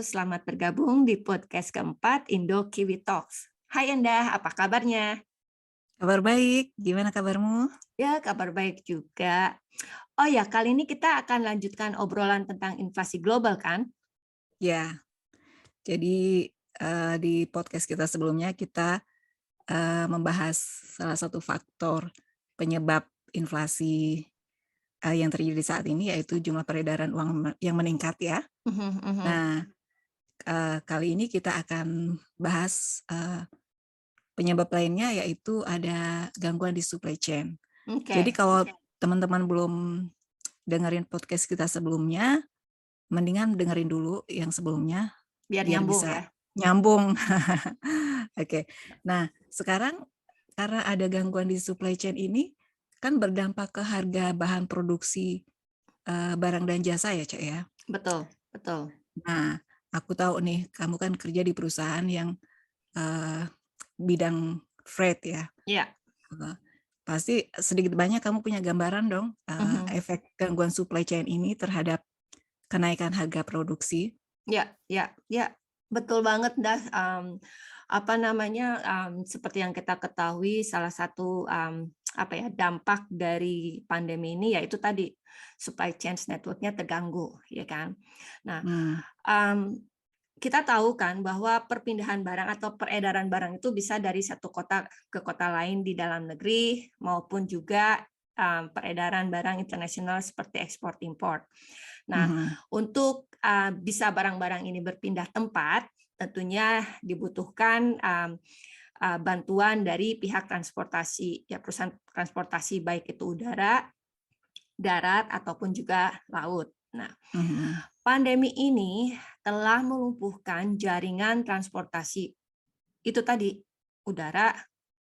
selamat bergabung di podcast keempat Indo Kiwi Talks. Hai Endah, apa kabarnya? Kabar baik, gimana kabarmu? Ya, kabar baik juga. Oh ya, kali ini kita akan lanjutkan obrolan tentang inflasi global kan? Ya, jadi di podcast kita sebelumnya kita membahas salah satu faktor penyebab inflasi yang terjadi saat ini, yaitu jumlah peredaran uang yang meningkat ya. Mhm, mhm. Nah, kali ini kita akan bahas penyebab lainnya, yaitu ada gangguan di supply chain. Jadi Oke, kalau teman-teman belum dengerin podcast kita sebelumnya, mendingan dengerin dulu yang sebelumnya biar biar nyambung bisa ya. nyambung. Oke. Nah, sekarang karena ada gangguan di supply chain ini, kan berdampak ke harga bahan produksi, barang dan jasa ya, Cak, ya? Betul, betul. Nah, aku tahu nih kamu kan kerja di perusahaan yang, eee, bidang freight ya, Iya. heeh. Pasti sedikit banyak kamu punya gambaran dong, Mhm. efek gangguan supply chain ini terhadap kenaikan harga produksi? Ya, ya, ya, betul banget dah. Apa namanya? Seperti yang kita ketahui, salah satu apa ya dampak dari pandemi ini yaitu tadi supply chain network-nya terganggu, ya kan? Nah, Mmm, um, kita tahu kan bahwa perpindahan barang atau peredaran barang itu bisa dari satu kota ke kota lain di dalam negeri maupun juga peredaran barang internasional seperti ekspor impor. Nah, mhm. untuk bisa barang-barang ini berpindah tempat, tentunya dibutuhkan bantuan dari pihak transportasi, ya perusahaan transportasi baik itu udara, darat ataupun juga laut. Nah, Mhm, pandemi ini telah melumpuhkan jaringan transportasi itu tadi udara,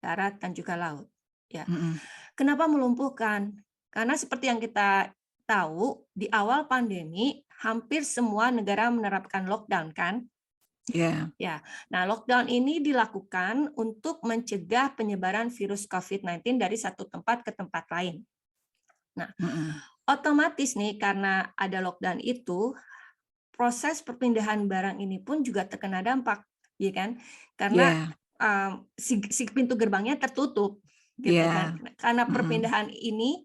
darat dan juga laut. Ya, mhm, kenapa melumpuhkan? Karena seperti yang kita tahu, di awal pandemi hampir semua negara menerapkan lockdown kan? iya, Ya. Nah, lockdown ini dilakukan untuk mencegah penyebaran virus COVID-19 dari satu tempat ke tempat lain. Nah, mhm, otomatis nih karena ada lockdown itu, proses perpindahan barang ini pun juga terkena dampak, ya kan? Karena iya, si pintu gerbangnya tertutup, gitu kan. iya, Karena mhm, perpindahan ini,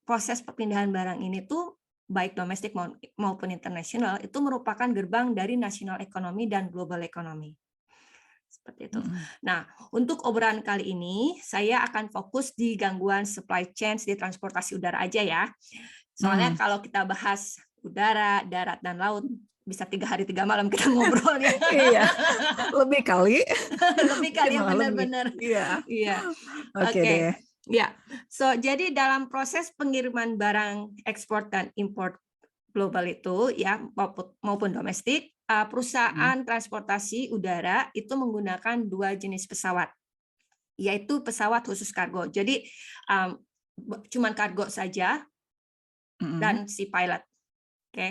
proses perpindahan barang ini tuh baik domestik maupun internasional itu merupakan gerbang dari nasional ekonomi dan global ekonomi. Seperti itu. mhm, Nah, untuk obrolan kali ini saya akan fokus di gangguan supply chain di transportasi udara aja ya. Soalnya mmm, kalau kita bahas udara, darat, dan laut, bisa 3 hari 3 malam kita ngobrol ya. iya, lebih kali, Lebih mungkin kali ya, malah lebih, benar-benar. iya, Iya, oke deh, oke. Ya, so jadi dalam proses pengiriman barang ekspor dan impor global itu ya maupun domestik, mhm, perusahaan transportasi udara itu menggunakan 2 jenis pesawat, yaitu pesawat khusus kargo. Jadi, mmm, cuman kargo saja mhm, dan si pilot, oke.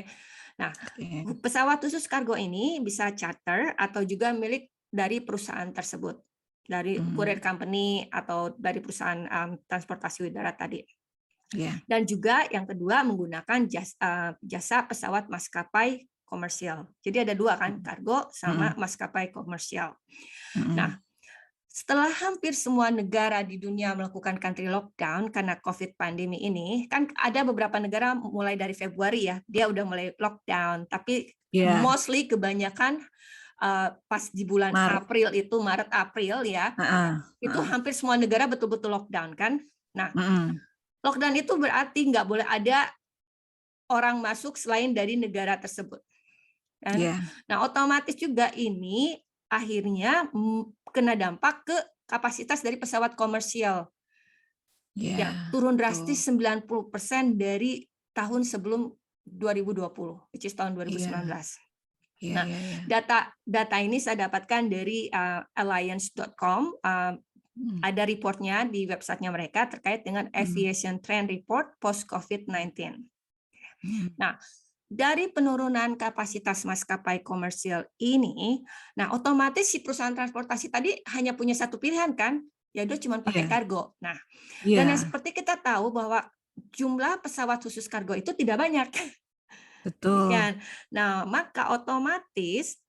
Nah, oke, pesawat khusus kargo ini bisa charter atau juga milik dari perusahaan tersebut, dari courier mhm, company atau dari perusahaan, transportasi udara tadi. iya, Dan juga yang kedua menggunakan jasa pesawat maskapai komersial. Jadi ada 2 kan, mhm, kargo sama mhm, maskapai komersial. Nah, mhm, setelah hampir semua negara di dunia melakukan country lockdown karena COVID pandemi ini, kan ada beberapa negara mulai dari Februari ya, dia udah mulai lockdown, tapi iya, mostly kebanyakan pas di bulan Maret, April itu, Maret, April ya, heeh, itu heeh, hampir semua negara betul-betul lockdown kan. Nah, mhm, lockdown itu berarti nggak boleh ada orang masuk selain dari negara tersebut kan. iya, Nah, otomatis juga ini akhirnya kena dampak ke kapasitas dari pesawat komersial iya, yang turun betul, drastis 90% dari tahun sebelum 2020, which is tahun iya, 2019. iya, Nah, iya, iya, data data ini saya dapatkan dari alliance.com, mhm, ada reportnya di websitenya mereka terkait dengan mhm, Aviation Trend Report post COVID-19. mhm, Nah, dari penurunan kapasitas maskapai komersial ini, nah otomatis si perusahaan transportasi tadi hanya punya satu pilihan kan, ya dia cuma pakai iya, kargo. Nah, dan yang iya, seperti kita tahu bahwa jumlah pesawat khusus kargo itu tidak banyak. betul. demikian. Nah, maka otomatis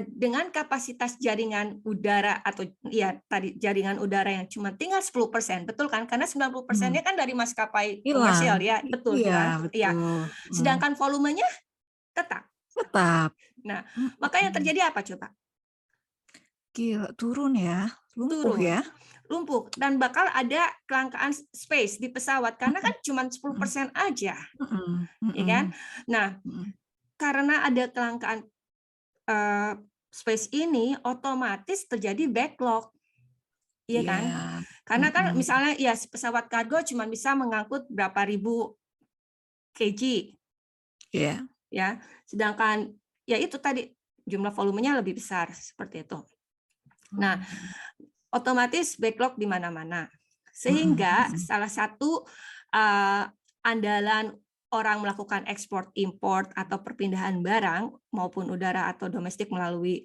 dengan kapasitas jaringan udara atau ya tadi jaringan udara yang cuma tinggal 10%, betul kan? Karena 90%-nya Mhm. kan dari maskapai Hilang. komersial ya, betul Iya, hilang. Ya. betul. Sedangkan volumenya tetap. Tetap. Nah, maka yang Mhm. terjadi apa coba? Gila, turun ya? Lumpuh Turun, ya? lumpuh dan bakal ada kelangkaan space di pesawat karena Mhm kan cuma mhm 10% aja, mhm ya kan? mhm Nah, mhm. karena ada kelangkaan space ini otomatis terjadi backlog, iya Iya. kan? Karena kan Mhm. misalnya ya pesawat kargo cuma bisa mengangkut berapa ribu kg Iya. ya, sedangkan ya itu tadi jumlah volumenya lebih besar seperti itu. Nah, Oh. otomatis backlog di mana-mana. Mhm Sehingga mhm. salah satu uh, andalan orang melakukan ekspor import atau perpindahan barang maupun udara atau domestik melalui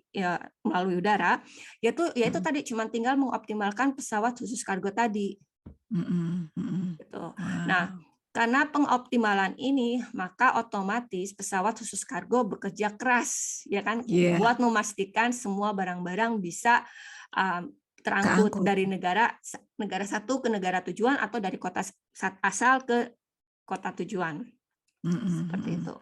udara yaitu Mhm tadi cuma tinggal mengoptimalkan pesawat khusus kargo tadi mhm mhm. gitu. Nah, Wow. karena pengoptimalan ini maka otomatis pesawat khusus kargo bekerja keras ya kan Iya, buat memastikan semua barang-barang bisa terangkut keangkut. dari negara satu ke negara tujuan atau dari kota asal ke kota tujuan. Mhm Seperti mhm. itu.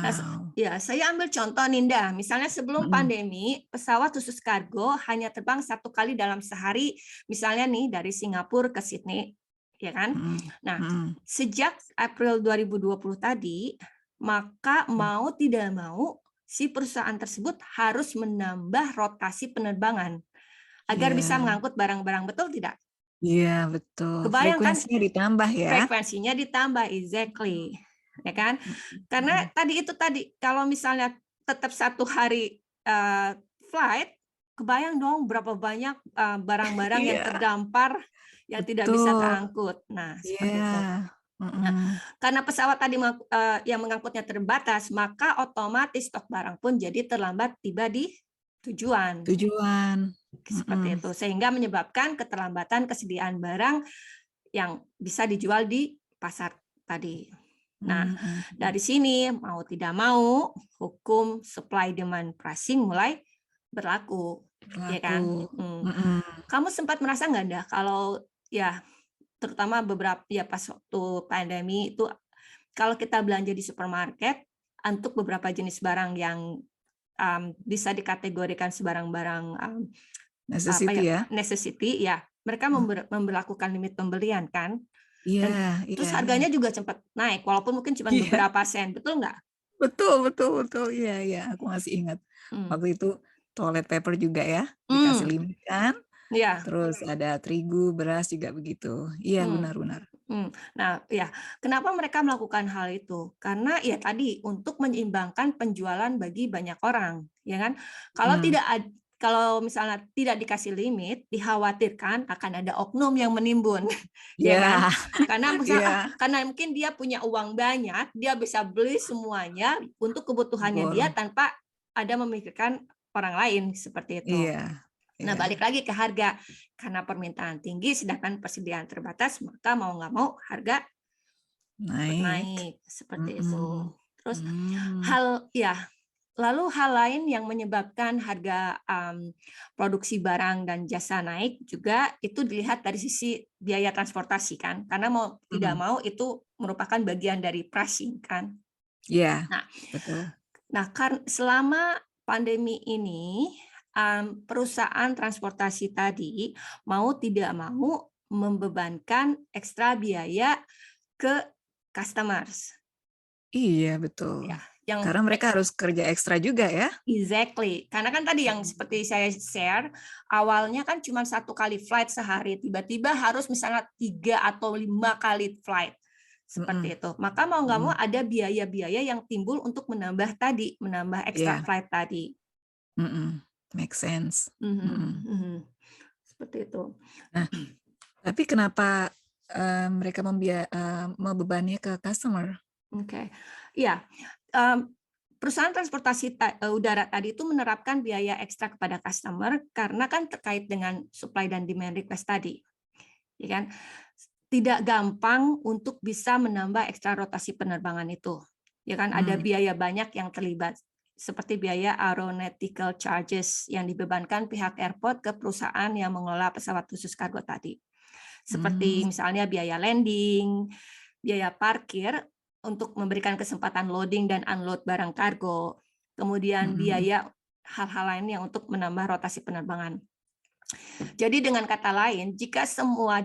Nah, Wow. ya saya ambil contoh Ninda, misalnya sebelum Mhm pandemi, pesawat khusus kargo hanya terbang 1 kali dalam sehari, misalnya nih dari Singapura ke Sydney, ya kan? mhm Nah, mhm. sejak April 2020 tadi, maka Mmm. mau tidak mau si perusahaan tersebut harus menambah rotasi penerbangan agar bisa Iya mengangkut barang-barang, betul tidak? iya, betul. Kebayang kan Frekuensinya ditambah ya? frekuensinya ditambah, exactly, ya kan? Mhm Karena mhm. tadi, kalau misalnya tetap 1 hari, flight, kebayang dong berapa banyak, barang-barang yang Iya, terdampar, yang tidak bisa betul. terangkut. Nah, Iya. seperti itu. Nah, Mhm. karena pesawat tadi yang mengangkutnya terbatas, maka otomatis stok barang pun jadi terlambat tiba di tujuan, Tujuan. seperti Mhm. itu. Sehingga menyebabkan keterlambatan kesediaan barang yang bisa dijual di pasar tadi. Nah, Mhm mhm. dari sini mau tidak mau hukum supply demand pricing mulai berlaku, ya Berlaku. kan? Mhm. Kamu sempat merasa nggak dah kalau ya terutama beberapa ya pas waktu pandemi itu kalau kita belanja di supermarket untuk beberapa jenis barang yang bisa dikategorikan sebarang-barang apa ya Necessity ya? necessity ya mereka Mmm. memberlakukan limit pembelian kan Iya dan iya terus iya. harganya juga sempat naik walaupun mungkin cuma Iya, beberapa sen, betul nggak? betul betul betul. Iya iya, aku masih ingat. Hmm. Waktu itu toilet paper juga ya, dikasih Hmm, limit kan, ya. terus ada terigu, beras juga begitu. Iya, Hmm. benar benar. Nah, ya, kenapa mereka melakukan hal itu? Karena ya tadi untuk menyeimbangkan penjualan bagi banyak orang, ya kan? Kalau Mhm. tidak kalau misalnya tidak dikasih limit, dikhawatirkan akan ada oknum yang menimbun, ya kan? Iya Karena misalnya iya, karena mungkin dia punya uang banyak, dia bisa beli semuanya untuk kebutuhannya dia borong. tanpa ada memikirkan orang lain seperti itu. Iya Nah, iya, balik lagi ke harga. Karena permintaan tinggi sedangkan persediaan terbatas, maka mau nggak mau harga ikut naik. naik, seperti Mhm. itu. Terus Mmm. lalu hal lain yang menyebabkan harga produksi barang dan jasa naik juga itu dilihat dari sisi biaya transportasi kan, karena mau tidak Mhm. mau itu merupakan bagian dari pricing kan. Iya, Nah, betul. selama pandemi ini, perusahaan transportasi tadi mau tidak mau membebankan ekstra biaya ke customers. Iya, betul. Ya, yang Karena mereka harus kerja ekstra juga ya? exactly. Karena kan tadi yang Mhm. seperti saya share, awalnya kan cuma 1 kali flight sehari, tiba-tiba harus misalnya 3 atau 5 kali flight. Mhm Seperti itu. Maka mau nggak mau mhm. ada biaya-biaya yang timbul untuk menambah ekstra Iya, flight tadi. mhm. Make sense. Mhm, Mhm. mhm. Seperti itu. Nah, tapi kenapa, mereka membebannya ke customer? Oke. Iya, perusahaan transportasi udara tadi itu menerapkan biaya ekstra kepada customer karena kan terkait dengan supply dan demand request tadi, ya kan. Tidak gampang untuk bisa menambah ekstra rotasi penerbangan itu. ya kan, ada biaya banyak yang terlibat, seperti biaya aeronautical charges yang dibebankan pihak airport ke perusahaan yang mengelola pesawat khusus kargo tadi. Seperti misalnya biaya landing, biaya parkir untuk memberikan kesempatan loading dan unload barang kargo, kemudian biaya hal-hal lainnya untuk menambah rotasi penerbangan. Jadi dengan kata lain, jika semua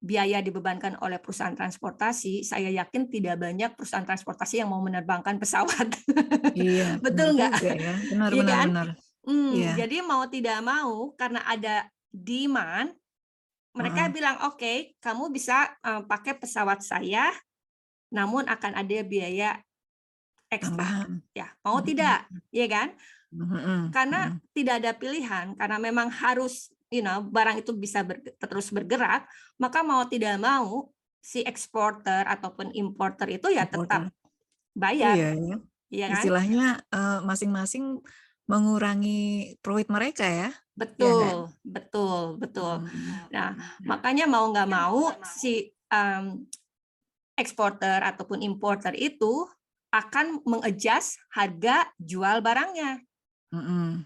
biaya dibebankan oleh perusahaan transportasi, saya yakin tidak banyak perusahaan transportasi yang mau menerbangkan pesawat. Iya, benar Betul nggak? juga ya. Benar, Iya benar, kan? benar. Iya. Jadi mau tidak mau, karena ada demand, mereka bilang, oke, kamu bisa pakai pesawat saya, namun akan ada biaya ekstra. Tambahan. Ya, mau tidak? Iya kan? Karena Mhm. tidak ada pilihan, karena memang harus barang itu bisa terus bergerak, maka mau tidak mau si eksporter ataupun importer itu ya Importer. tetap bayar, Iya ya. ya kan? Istilahnya masing-masing mengurangi profit mereka ya. Iya nggak? Betul, betul, betul. Nah, makanya mau nggak mau si eksporter ataupun importer itu akan mengadjust harga jual barangnya.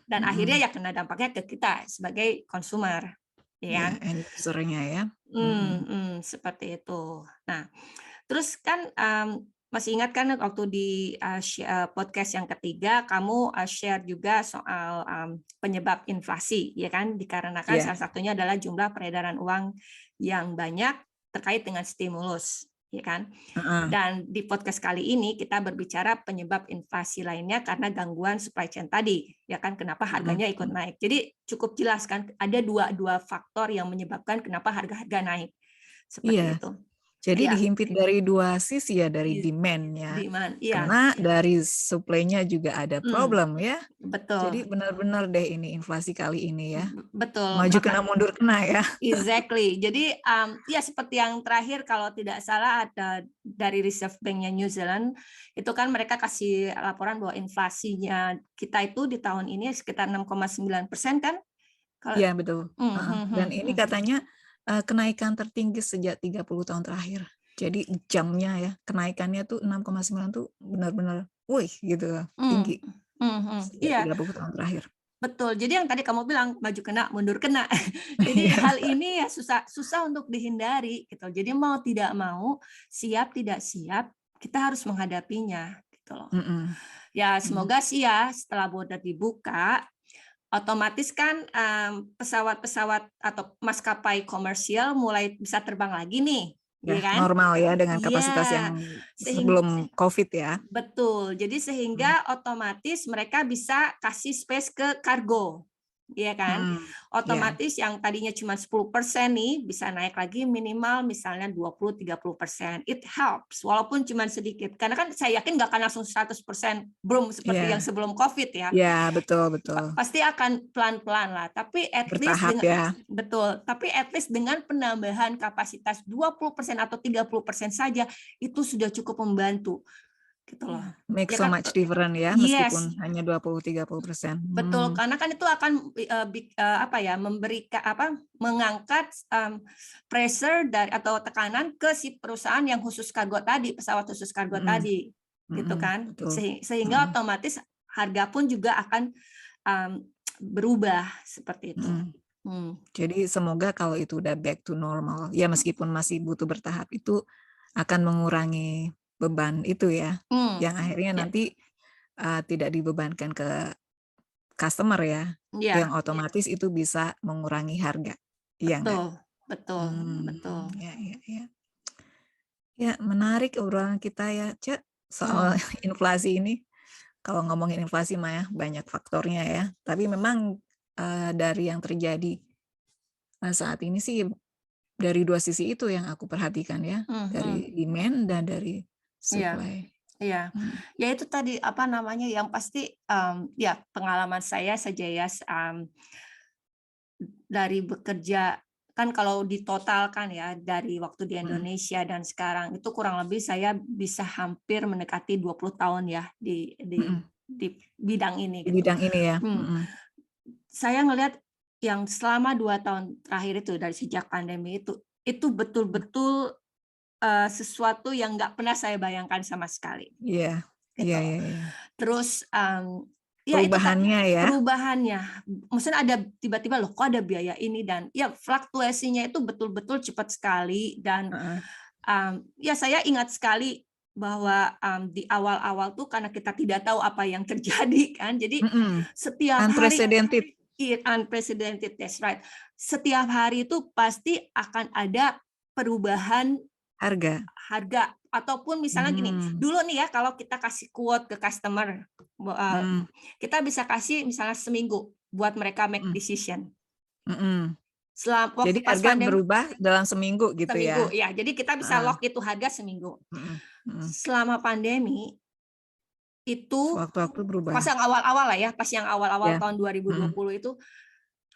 Dan akhirnya ya kena dampaknya ke kita sebagai konsumer, ya Ya, kan? end user-nya ya. Seperti itu. Nah, terus kan masih ingat kan waktu di podcast yang ketiga kamu share juga soal penyebab inflasi, ya kan? Dikarenakan Iya. salah satunya adalah jumlah peredaran uang yang banyak terkait dengan stimulus, ya kan? Dan di podcast kali ini kita berbicara penyebab inflasi lainnya karena gangguan supply chain tadi, ya kan? Kenapa harganya ikut naik? Jadi cukup jelas kan, ada dua faktor yang menyebabkan kenapa harga-harga naik. Seperti Iya. itu. Jadi Iya. dihimpit dari dua sisi ya, dari demand-nya. Demand, iya. Karena dari supply-nya juga ada problem ya. Jadi Betul. benar-benar deh ini inflasi kali ini ya. Betul. Maju kena mundur kena ya. Exactly. Jadi ya seperti yang terakhir kalau tidak salah ada dari Reserve Bank-nya New Zealand, itu kan mereka kasih laporan bahwa inflasinya kita itu di tahun ini sekitar 6,9% kan? Iya betul. Dan ini katanya kenaikan tertinggi sejak 30 tahun terakhir. Jadi jamnya ya, kenaikannya tuh 6,9 tuh benar-benar wih gitu, tinggi. Sejak Iya. 30 tahun terakhir. Betul. Jadi yang tadi kamu bilang maju kena, mundur kena. Jadi hal ini ya susah untuk dihindari gitu. Jadi mau tidak mau, siap tidak siap, kita harus menghadapinya gitu loh. Ya semoga sih ya setelah border dibuka, otomatis kan pesawat-pesawat atau maskapai komersial mulai bisa terbang lagi nih, Ya, ya kan? normal ya dengan kapasitas Iya, yang sebelum COVID ya. betul. Jadi sehingga otomatis mereka bisa kasih space ke kargo, ya kan? Otomatis yang tadinya cuma 10% nih bisa naik lagi minimal misalnya 20-30%. It helps walaupun cuma sedikit. Karena kan saya yakin nggak akan langsung 100% boom seperti yang sebelum COVID ya. Ya, betul. Pasti akan pelan-pelan lah, tapi at least Bertahap ya. betul, tapi at least dengan penambahan kapasitas 20% atau 30% saja itu sudah cukup membantu gitu loh. Make Ya so kan? much different ya, Yes, meskipun hanya 20-30%. betul, karena kan itu akan mengangkat pressure dari atau tekanan ke si perusahaan yang khusus kargo tadi, pesawat khusus kargo tadi, gitu kan? Betul. Sehingga otomatis harga pun juga akan berubah seperti itu. Jadi semoga kalau itu udah back to normal, ya meskipun masih butuh bertahap, itu akan mengurangi beban itu ya, yang akhirnya nanti tidak dibebankan ke customer ya, yang otomatis itu bisa mengurangi harga. Iya enggak? Betul. Ya, menarik obrolan kita ya, Cak, soal inflasi ini. Kalau ngomongin inflasi mah ya banyak faktornya ya, tapi memang dari yang terjadi saat ini sih dari dua sisi itu yang aku perhatikan ya, dari demand dan dari supply. Iya, ya itu tadi yang pasti ya pengalaman saya saja ya dari bekerja kan kalau ditotalkan ya dari waktu di Indonesia dan sekarang itu kurang lebih saya bisa hampir mendekati 20 tahun ya di bidang ini Di gitu. bidang ini ya. Saya ngelihat yang selama 2 tahun terakhir itu dari sejak pandemi itu betul-betul sesuatu yang nggak pernah saya bayangkan sama sekali. Iya, iya, Gitu. iya, iya. Terus ya itu Perubahannya ya. perubahannya, maksudnya ada tiba-tiba loh kok ada biaya ini, dan ya fluktuasinya itu betul-betul cepat sekali, dan Heeh. ya saya ingat sekali bahwa di awal-awal tuh karena kita tidak tahu apa yang terjadi kan, jadi Mhm. setiap hari Unprecedented unprecedented, that's right. Setiap hari itu pasti akan ada perubahan harga. harga, ataupun misalnya gini, Hmm. dulu nih ya kalau kita kasih quote ke customer, Mhm, kita bisa kasih misalnya seminggu buat mereka make mhm, decision. mhm. Waktu Jadi pas harga pandemi berubah dalam seminggu gitu seminggu ya? ya, jadi kita bisa Heeh, lock itu harga seminggu. mhm, mhm. Selama pandemi itu Sewaktu-waktu berubah. pas yang awal-awal lah ya, pas yang awal-awal Ya. tahun Mhm. 2020 itu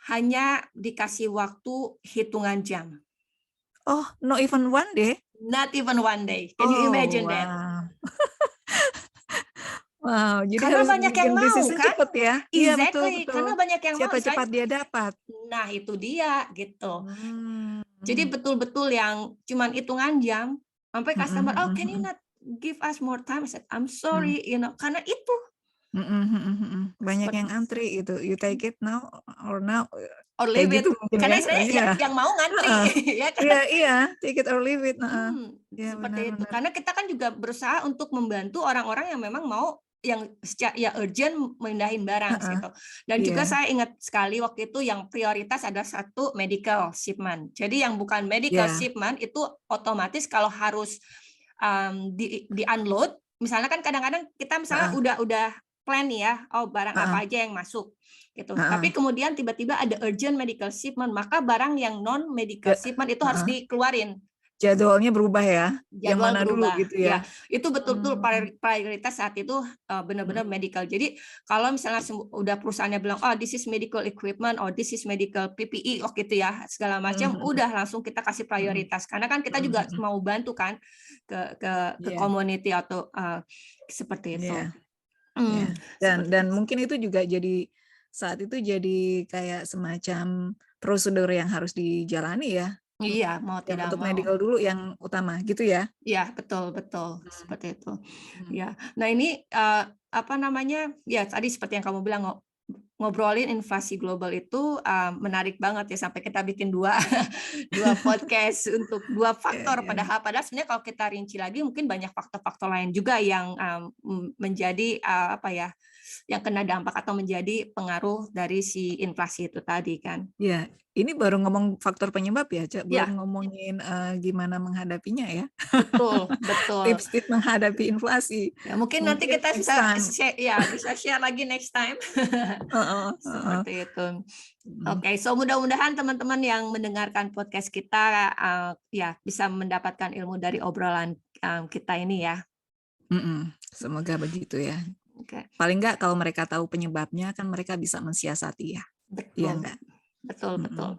hanya dikasih waktu hitungan jam. Oh, not even one day? Not even one day. Can you Oh, imagine that? wow. Wow, jadi Karena harus banyak yang bikin mau decision kan? cepet ya? Iya, betul, Exactly, karena betul. banyak yang mau. Siapa cepat dia dapat. Nah itu dia gitu. Hmm, Jadi mhm, betul-betul yang cuman hitungan jam, sampai mhm, customer, "Oh, mhm, can you mhm, not give us more time?" I said, "I'm mhm, sorry, karena itu mhm, mhm, mhm. Banyak seperti yang antri gitu, you take it now or now, or kayak leave gitu it. mungkin Karena ya? istilahnya Iya, yang mau ngantri, heeh. ya Iya, kan? iya, take it or leave it, heeh. Iya, benar, Seperti itu. benar. Karena kita kan juga berusaha untuk membantu orang-orang yang memang mau yang ya urgent mindahin barang Heeh, gitu. Dan iya, juga saya ingat sekali waktu itu yang prioritas ada satu medical shipment. Jadi yang bukan medical iya, shipment itu otomatis kalau harus di unload, misalnya kan kadang-kadang kita misalnya heeh, udah plan nih ya, oh barang heeh, apa aja yang masuk gitu. heeh. Tapi kemudian tiba-tiba ada urgent medical shipment, maka barang yang non medical Ja shipment itu harus heeh, dikeluarin. jadwalnya berubah ya? Yang Jadwal mana dulu berubah. gitu ya? Ya, itu betul-betul Mmm, prioritas saat itu benar-benar mhm, medical. Jadi kalau misalnya udah perusahaannya bilang, oh this is medical equipment, or this is medical PPE, oh gitu ya, segala mhm, macam, mhm, udah langsung kita kasih mhm, prioritas. Karena kan kita mhm, juga mhm. mau bantu kan ke Iya, community atau seperti itu. iya, iya. Seperti Dan mungkin itu juga jadi saat itu jadi kayak semacam prosedur yang harus dijalani ya? iya, mau Yang tidak untuk mau. medical dulu yang utama gitu ya? Ya, betul betul, Mmm, seperti itu. mhm. Ya. Nah, ini, apa namanya, ya tadi seperti yang kamu bilang, ngobrolin inflasi global itu, menarik banget ya, sampai kita bikin dua dua podcast untuk dua Iya, faktor, iya. padahal padahal sebenarnya kalau kita rinci lagi mungkin banyak faktor-faktor lain juga yang, menjadi, apa ya, yang kena dampak atau menjadi pengaruh dari si inflasi itu tadi kan. Iya, ini baru ngomong faktor penyebab ya, belum Ya, ngomongin, gimana menghadapinya ya. betul betul. Tips-tips menghadapi inflasi. Ya, mungkin nanti Mungkin kita next bisa time. bisa share lagi next time. Heeh, heeh. Seperti itu. Mhm, Oke, so mudah-mudahan teman-teman yang mendengarkan podcast kita, ya bisa mendapatkan ilmu dari obrolan, kita ini ya. mhm. Semoga begitu ya. Oke, Paling nggak kalau mereka tahu penyebabnya kan mereka bisa mensiasati ya, iya betul nggak? betul betul. Mhm.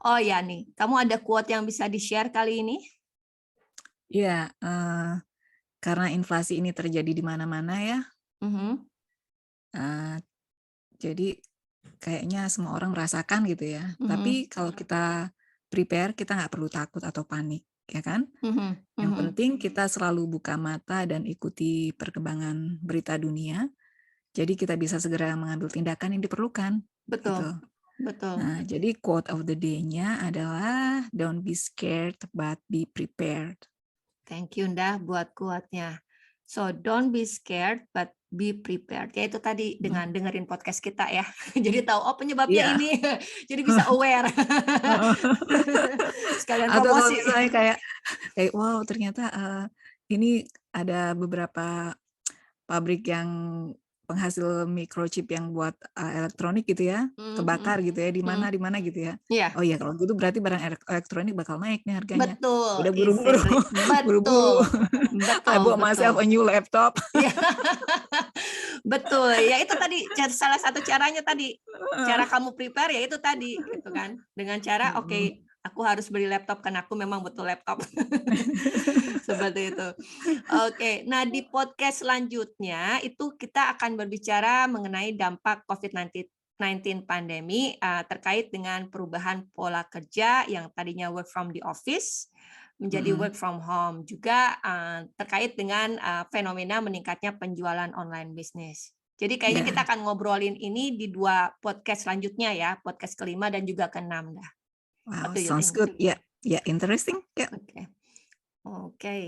Oh ya nih, kamu ada quote yang bisa di-share kali ini? Iya, karena inflasi ini terjadi di mana-mana ya, Mhm, eee, jadi kayaknya semua orang merasakan gitu ya. mhm, Tapi kalau kita prepare, kita nggak perlu takut atau panik, ya kan? mhm Yang mhm. penting kita selalu buka mata dan ikuti perkembangan berita dunia, jadi kita bisa segera mengambil tindakan yang diperlukan, Betul gitu. betul. Nah, jadi quote of the day-nya adalah, "Don't be scared, but be prepared." Thank you Nda buat quote-nya. So don't be scared but be prepared. Ya itu tadi Mhm. dengan dengerin podcast kita ya. Jadi tahu oh penyebabnya Iya. ini. Jadi bisa aware. Heeh. Sekalian Atau kalau promosi. misalnya kayak, wow ternyata, ini ada beberapa pabrik yang penghasil microchip yang buat, elektronik gitu ya, Mhm, kebakar gitu ya, mhm. di mana gitu ya. Iya, Oh ya kalau gitu berarti barang elektronik bakal naik nih harganya. betul, Udah buru-buru exactly. buru-buru, Betul. I Betul, bought myself betul. a new laptop. Iya. Betul, ya itu tadi salah satu caranya tadi, cara Heeh. kamu prepare ya itu tadi gitu kan. Dengan cara Mhm. oke, aku harus beli laptop karena aku memang butuh laptop. Seperti itu. Oke, nah di podcast selanjutnya itu kita akan berbicara mengenai dampak COVID-19 pandemi terkait dengan perubahan pola kerja yang tadinya work from the office menjadi Mhm. work from home. Juga terkait dengan fenomena meningkatnya penjualan online bisnis. Jadi kayaknya kita Ya. akan ngobrolin ini di 2 podcast selanjutnya ya, podcast ke-5 dan juga ke-6 dah. Wow, What do you sounds think? good. Ya, ya, interesting. Ya. Oke. Oke.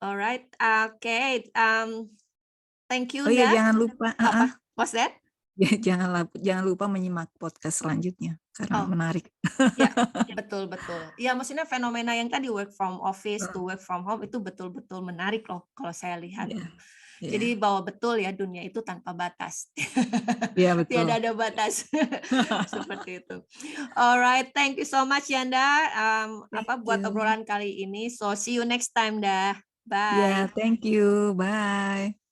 Alright. Oke. Thank you, Oh iya, Nda. jangan lupa, Apa? What's that? jangan lupa menyimak podcast selanjutnya karena Oh, menarik. ya, betul betul. Ya, maksudnya fenomena yang tadi work from office to Oh, work from home itu betul-betul menarik loh kalau saya lihat iya, tuh. Jadi iya, bahwa betul ya dunia itu tanpa batas. iya betul. Tiada ada batas. Seperti itu. Alright, thank you so much Yanda Thank buat you. obrolan kali ini. So see you next time dah. Ya, Bye. thank you. Bye.